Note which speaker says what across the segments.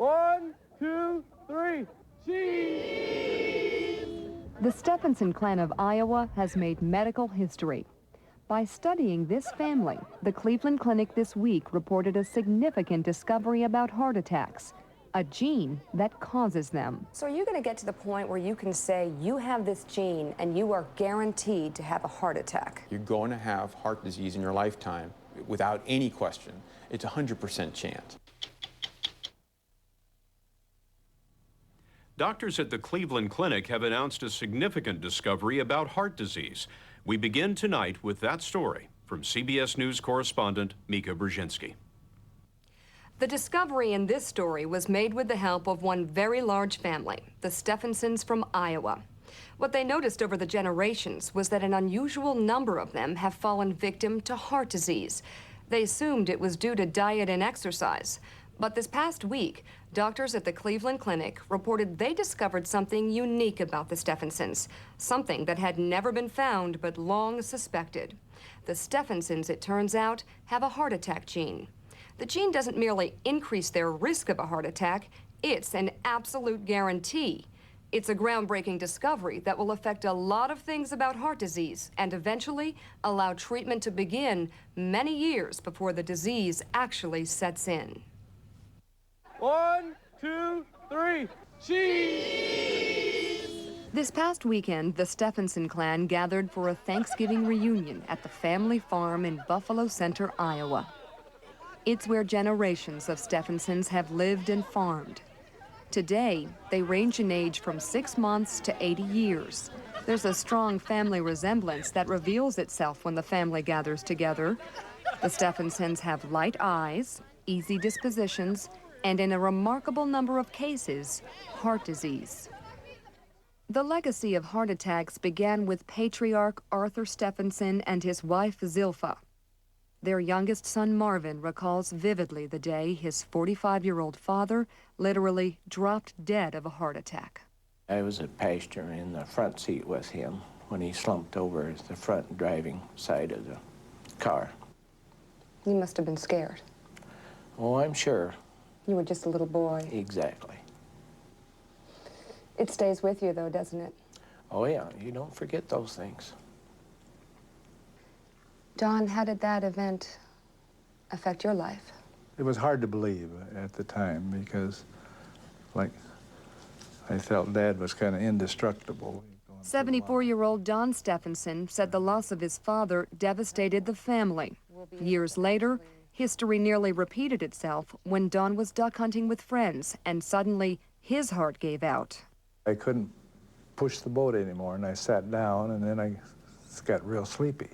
Speaker 1: 1, 2, 3. Cheese!
Speaker 2: The Stephenson clan of Iowa has made medical history. By studying this family, the Cleveland Clinic this week reported a significant discovery about heart attacks, a gene that causes them.
Speaker 3: So are you going to get to the point where you can say you have this gene and you are guaranteed to have a heart attack?
Speaker 4: You're going to have heart disease in your lifetime without any question. It's a 100% chance.
Speaker 5: Doctors at the Cleveland Clinic have announced a significant discovery about heart disease. We begin tonight with that story from CBS News correspondent Mika Brzezinski.
Speaker 3: The discovery in this story was made with the help of one very large family, the Stephensons from Iowa. What they noticed over the generations was that an unusual number of them have fallen victim to heart disease. They assumed it was due to diet and exercise. But this past week, doctors at the Cleveland Clinic reported they discovered something unique about the Stephensons, something that had never been found but long suspected. The Stephensons, it turns out, have a heart attack gene. The gene doesn't merely increase their risk of a heart attack, it's an absolute guarantee. It's a groundbreaking discovery that will affect a lot of things about heart disease and eventually allow treatment to begin many years before the disease actually sets in.
Speaker 1: 1, 2, 3. Cheese!
Speaker 2: This past weekend, the Stephenson clan gathered for a Thanksgiving reunion at the family farm in Buffalo Center, Iowa. It's where generations of Stephensons have lived and farmed. Today, they range in age from 6 months to 80 years. There's a strong family resemblance that reveals itself when the family gathers together. The Stephensons have light eyes, easy dispositions, and in a remarkable number of cases, heart disease. The legacy of heart attacks began with patriarch Arthur Stephenson and his wife Zilpha. Their youngest son Marvin recalls vividly the day his 45-year-old father literally dropped dead of a heart attack.
Speaker 6: I was at pasture in the front seat with him when he slumped over the front driving side of the car.
Speaker 3: You must have been scared.
Speaker 6: Oh, I'm sure.
Speaker 3: You were just a little boy.
Speaker 6: Exactly.
Speaker 3: It stays with you, though, doesn't it?
Speaker 6: Oh, yeah, you don't forget those things.
Speaker 3: Don, how did that event affect your life?
Speaker 7: It was hard to believe at the time because, like, I felt Dad was kind of indestructible.
Speaker 2: 74-year-old Don Stephenson said the loss of his father devastated the family. Years later, history nearly repeated itself when Don was duck hunting with friends and suddenly his heart gave out.
Speaker 7: I couldn't push the boat anymore and I sat down and then I got real sleepy.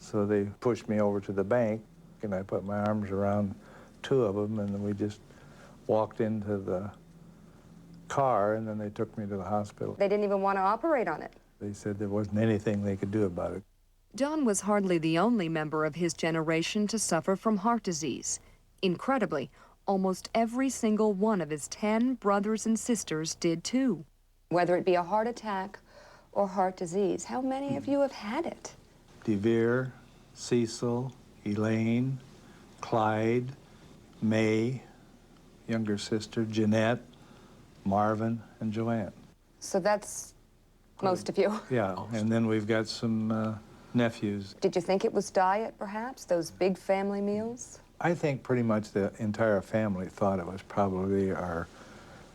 Speaker 7: So they pushed me over to the bank and I put my arms around two of them and then we just walked into the car and then they took me to the hospital.
Speaker 3: They didn't even want to operate on it.
Speaker 7: They said there wasn't anything they could do about it.
Speaker 2: Don was hardly the only member of his generation to suffer from heart disease. Incredibly, almost every single one of his 10 brothers and sisters did too.
Speaker 3: Whether it be a heart attack or heart disease, how many of you have had it?
Speaker 7: DeVere, Cecil, Elaine, Clyde, May, younger sister, Jeanette, Marvin, and Joanne.
Speaker 3: So that's most of you.
Speaker 7: Yeah, and then we've got some nephews.
Speaker 3: Did you think it was diet, perhaps, those big family meals?
Speaker 7: I think pretty much the entire family thought it was probably our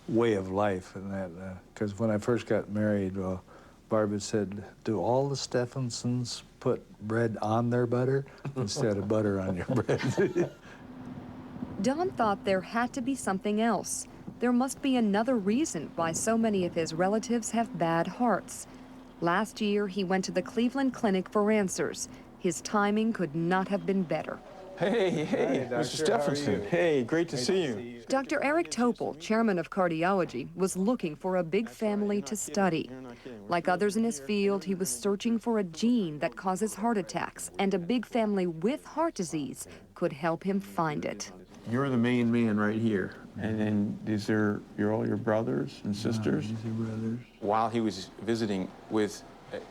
Speaker 7: way of life, and that, because when I first got married, well, Barbara said, do all the Stephensons put bread on their butter instead of butter on your bread?
Speaker 2: Don thought there had to be something else. There must be another reason why so many of his relatives have bad hearts. Last year, he went to the Cleveland Clinic for answers. His timing could not have been better.
Speaker 4: Hey,
Speaker 7: Hi,
Speaker 4: Mr. Stephenson. Hey, great to see you.
Speaker 2: Dr. Eric Topal, chairman of cardiology, was looking for a big family to study. Like others in his field, he was searching for a gene that causes heart attacks, and a big family with heart disease could help him find it.
Speaker 4: You're the main man right here. And then these are all your brothers and sisters?
Speaker 7: These are brothers.
Speaker 4: While he was visiting with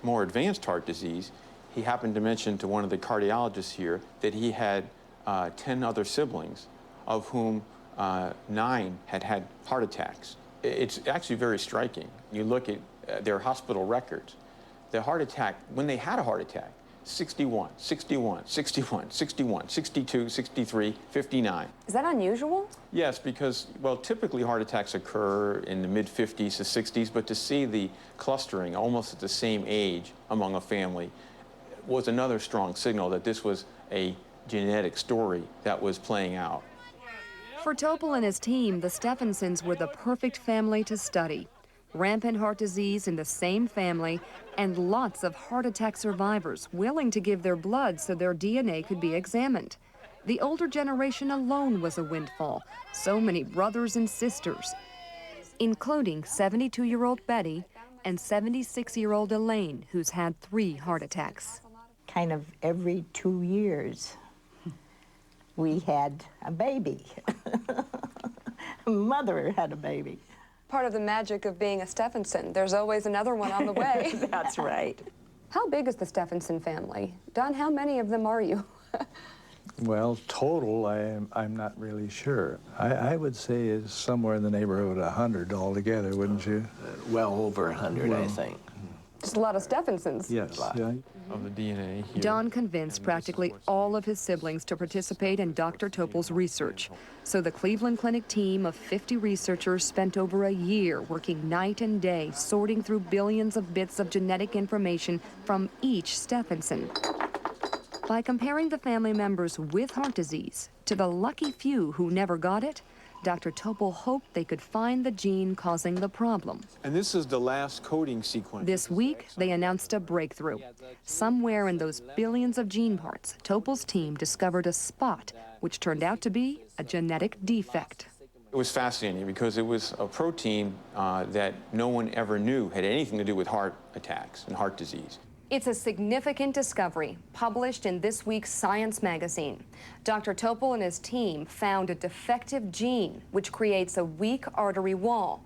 Speaker 4: more advanced heart disease, he happened to mention to one of the cardiologists here that he had 10 other siblings, of whom 9 had had heart attacks. It's actually very striking. You look at their hospital records. The heart attack, when they had a heart attack, 61, 61, 61, 61, 62, 63, 59.
Speaker 3: Is that unusual?
Speaker 4: Yes, because, well, typically heart attacks occur in the mid-50s to 60s, but to see the clustering almost at the same age among a family was another strong signal that this was a genetic story that was playing out.
Speaker 2: For Topal and his team, the Stephensons were the perfect family to study. Rampant heart disease in the same family, and lots of heart attack survivors willing to give their blood so their DNA could be examined. The older generation alone was a windfall. So many brothers and sisters, including 72-year-old Betty and 76-year-old Elaine, who's had 3 heart attacks.
Speaker 8: Kind of every 2 years, we had a baby. Mother had a baby.
Speaker 3: Part of the magic of being a Stephenson. There's always another one on the way.
Speaker 8: That's right.
Speaker 3: How big is the Stephenson family? Don, how many of them are you?
Speaker 7: Well, total, I'm not really sure. I would say it's somewhere in the neighborhood of 100 altogether, wouldn't you?
Speaker 6: Well over 100, I think.
Speaker 3: Just a lot of Stephensons.
Speaker 7: Yes. Yeah.
Speaker 4: Of the DNA here.
Speaker 2: Don convinced practically all of his siblings to participate in Dr. Topal's research. So the Cleveland Clinic team of 50 researchers spent over a year working night and day, sorting through billions of bits of genetic information from each Stephenson. By comparing the family members with heart disease to the lucky few who never got it, Dr. Topal hoped they could find the gene causing the problem.
Speaker 4: And this is the last coding sequence.
Speaker 2: This week, they announced a breakthrough. Somewhere in those billions of gene parts, Topal's team discovered a spot, which turned out to be a genetic defect.
Speaker 4: It was fascinating because it was a protein that no one ever knew had anything to do with heart attacks and heart disease.
Speaker 3: It's a significant discovery published in this week's Science magazine. Dr. Topal and his team found a defective gene which creates a weak artery wall.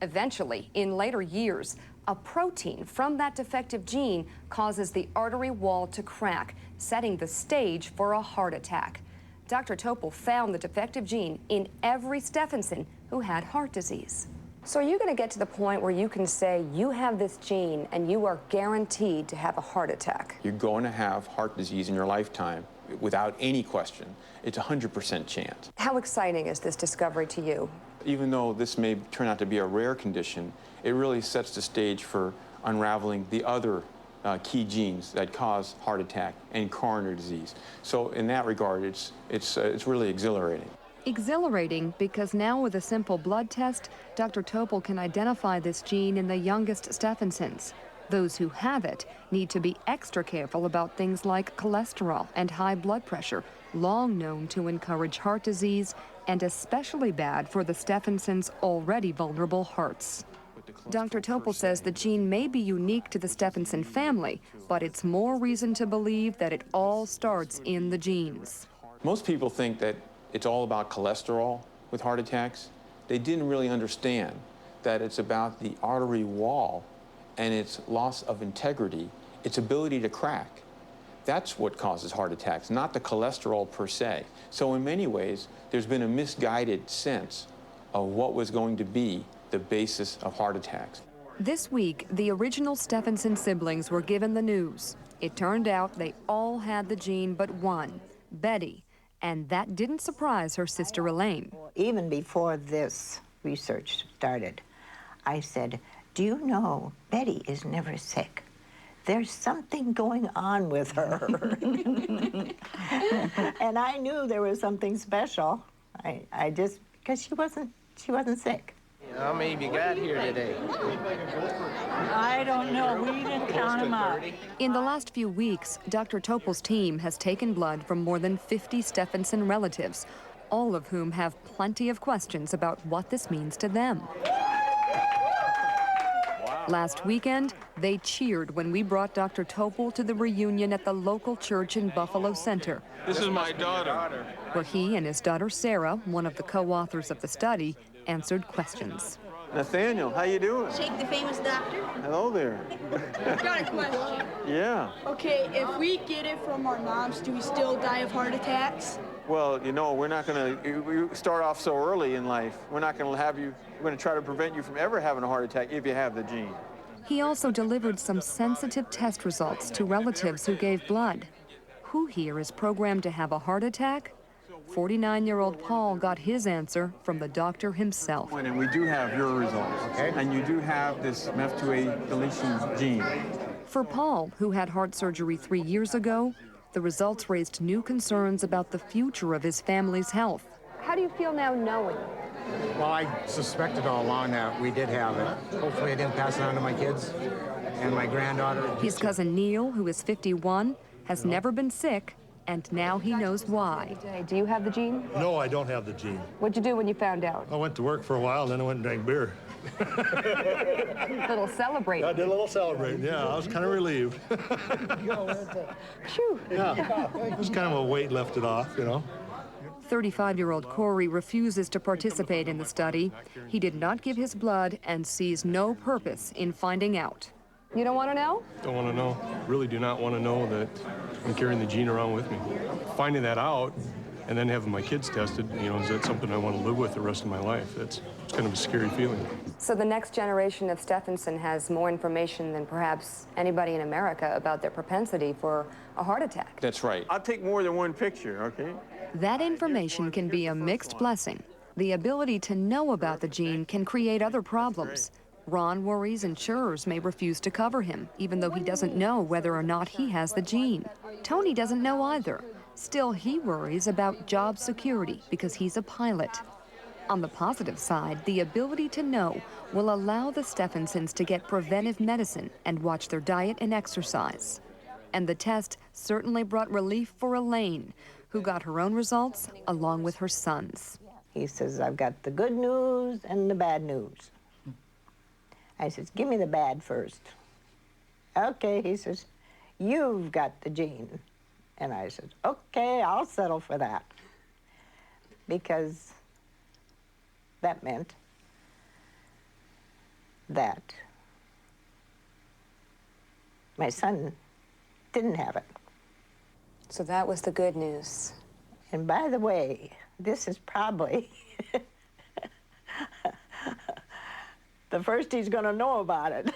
Speaker 3: Eventually, in later years, a protein from that defective gene causes the artery wall to crack, setting the stage for a heart attack. Dr. Topal found the defective gene in every Stephenson who had heart disease. So are you going to get to the point where you can say you have this gene and you are guaranteed to have a heart attack?
Speaker 4: You're going to have heart disease in your lifetime without any question. It's a 100% chance.
Speaker 3: How exciting is this discovery to you?
Speaker 4: Even though this may turn out to be a rare condition, it really sets the stage for unraveling the other key genes that cause heart attack and coronary disease. So in that regard, it's really exhilarating.
Speaker 2: Exhilarating because now with a simple blood test, Dr. Topal can identify this gene in the youngest Stephensons. Those who have it need to be extra careful about things like cholesterol and high blood pressure, long known to encourage heart disease, and especially bad for the Stephensons' already vulnerable hearts. Dr. Topal says the gene may be unique to the Stephenson family, but it's more reason to believe that it all starts in the genes.
Speaker 4: Most people think that it's all about cholesterol with heart attacks. They didn't really understand that it's about the artery wall and its loss of integrity, its ability to crack. That's what causes heart attacks, not the cholesterol per se. So in many ways, there's been a misguided sense of what was going to be the basis of heart attacks.
Speaker 2: This week, the original Stephenson siblings were given the news. It turned out they all had the gene but one, Betty, and that didn't surprise her sister Elaine.
Speaker 8: Even before this research started, I said, do you know Betty is never sick? There's something going on with her. And I knew there was something special. I just, because she wasn't sick.
Speaker 6: How many have you got here today?
Speaker 9: I don't know. We didn't count them up.
Speaker 2: In the last few weeks, Dr. Topal's team has taken blood from more than 50 Stephenson relatives, all of whom have plenty of questions about what this means to them. Last weekend, they cheered when we brought Dr. Topal to the reunion at the local church in Buffalo Center.
Speaker 4: This is my daughter.
Speaker 2: Where he and his daughter Sarah, one of the co-authors of the study, answered questions.
Speaker 4: Nathaniel, how you doing?
Speaker 10: Shake the famous doctor.
Speaker 4: Hello there.
Speaker 10: Got a question.
Speaker 4: Yeah.
Speaker 10: Okay, if we get it from our moms, do we still die of heart attacks?
Speaker 4: Well, you know, we're not going to start off so early in life. We're not going to have you, we're going to try to prevent you from ever having a heart attack if you have the gene.
Speaker 2: He also delivered some sensitive test results to relatives who gave blood. Who here is programmed to have a heart attack? 49-year-old Paul got his answer from the doctor himself.
Speaker 4: And we do have your results, okay? And you do have this MEF2A deletion gene.
Speaker 2: For Paul, who had heart surgery 3 years ago, the results raised new concerns about the future of his family's health.
Speaker 3: How do you feel now knowing?
Speaker 11: Well, I suspected all along that we did have it. Hopefully I didn't pass it on to my kids and my granddaughter.
Speaker 2: His cousin Neil, who is 51, has never been sick, and now he knows why.
Speaker 3: Do you have the gene?
Speaker 12: No, I don't have the gene.
Speaker 3: What'd you do when you found out?
Speaker 12: I went to work for a while, and then I went and drank beer.
Speaker 3: A little celebrating.
Speaker 12: I did a little celebrating, yeah. I was kind of relieved.
Speaker 3: Phew.
Speaker 12: Yeah, it was kind of a weight lifted off, you know.
Speaker 2: 35-year-old Corey refuses to participate in the study. He did not give his blood and sees no purpose in finding out.
Speaker 3: You don't want to know?
Speaker 12: Don't want to know. Really do not want to know that I'm carrying the gene around with me. Finding that out and then having my kids tested, you know, is that something I want to live with the rest of my life? It's kind of a scary feeling.
Speaker 3: So the next generation of Stephenson has more information than perhaps anybody in America about their propensity for a heart attack.
Speaker 4: That's right. I'll take more than one picture, okay?
Speaker 2: That information can be a mixed blessing. The ability to know about the gene can create other problems. Ron worries insurers may refuse to cover him, even though he doesn't know whether or not he has the gene. Tony doesn't know either. Still, he worries about job security because he's a pilot. On the positive side, the ability to know will allow the Stephensons to get preventive medicine and watch their diet and exercise. And the test certainly brought relief for Elaine, who got her own results along with her son's.
Speaker 8: He says, I've got the good news and the bad news. I says, give me the bad first. Okay, he says, you've got the gene. And I said, okay, I'll settle for that. Because that meant that my son didn't have it.
Speaker 3: So that was the good news.
Speaker 8: And by the way, this is probably the first he's going to know about it.